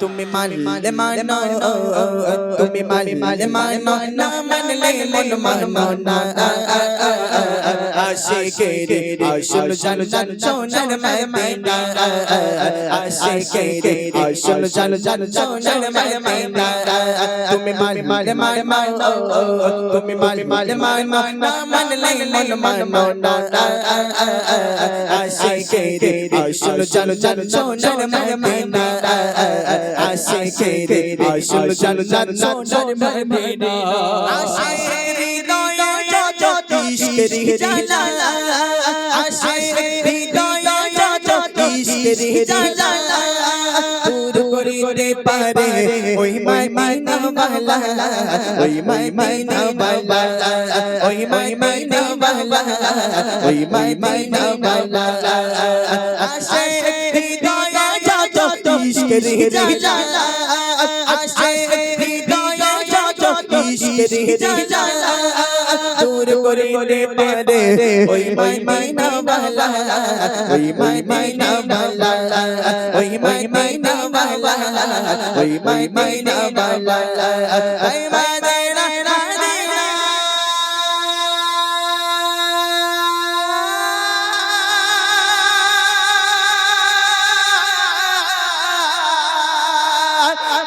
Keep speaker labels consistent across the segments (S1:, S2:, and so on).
S1: তুমি মানলে মানো তুমি মানলে মানো না মানলে মন মানো না আশিকেরে আসল জান জান সোনার মদিনা আশিকেরে আসল জান জান সোনার মদিনা তুমি মানলে মানো তুমি মানলে মানো না মানলে মন মানো না আশিকেরে আসল জান জান সোনার মদিনা আশিকেরে আসল জান জান সোনার মদিনা আশিকের হৃদয় যত ইশকের জালা আশিকের হৃদয় যত ইশকের জালা দূর করিতে পারে ওই মাইনা বালা ওই মাইনা বালা ওই মাইনা বালা ওই মাইনা বালা আশিকের হৃদয় যত ইশকের জালা আশিকের হৃদয় যত ইশকের জালা দূর করিতে পারে ওই মাইনা বালা ওই মাইনা বালা ওই মাইনা বালা ওই মাইনা বালা ওই মাদিনা মাদিনা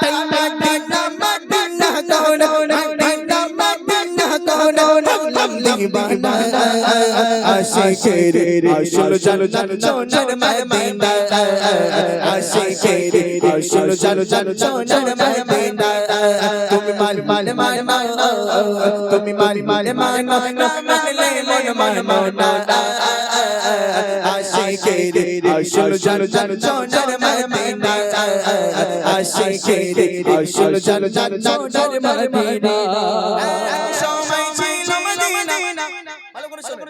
S1: তাই মাদিনা মাদিনা দৌড় মাদিনা মাদিনা দৌড় লামলি বানা আশিকেরে আসল জান জান সোনার মদিনা আশিকেরে আসল জান জান সোনার মদিনা তুমি মানো তুমি মানো না মানলে মন মানো না আশিকেরে আসল জান জান সোনার মদিনা আশিকেরে আসল জান জান সোনার মদিনা সময় ছিল মদিনা ভালো করে শুনুন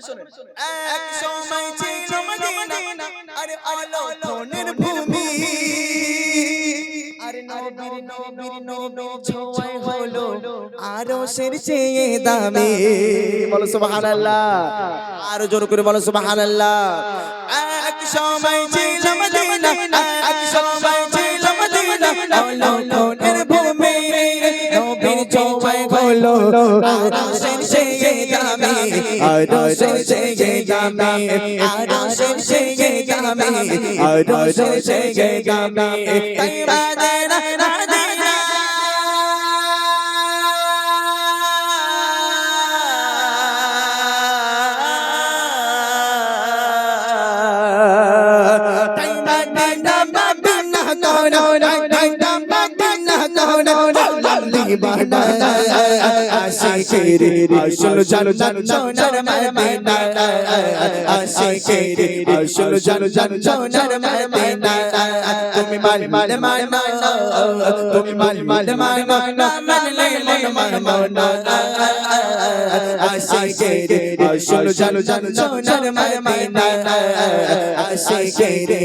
S1: এক সময় ছিল মদিনা আরে আলো ধনের ভূমি আরে নবীর ছোঁয়ায় হলো আরশের চেয়ে দামি বলো সুবহানাল্লাহ আর জোর করে বলো সুবহানাল্লাহ এক সময় ছিল মদিনা এক সময় ছিল মদিনা আলো ধনের ভূমি নবীর ছোঁয়ায় হলো আরশের চেয়ে দামি আরশের চেয়ে দামি আরশের চেয়ে দামি আরশের চেয়ে দামি তাই মাদিনা মাদিনা তাই মাদিনা মাদিনা দৌড় মাদিনা মাদিনা দৌড় লামলি বানা আশিকেরে আসল জান জান সোনার মদিনা আশিকেরে আসল জান জান সোনার মদিনা তুমি মানো তুমি মানলে মানো না মানলে মন মানো না আশিকেরে আসল জান জান সোনার মদিনা আশিকেরে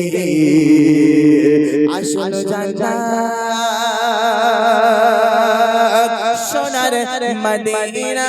S1: আসল জান জান সোনার মদিনা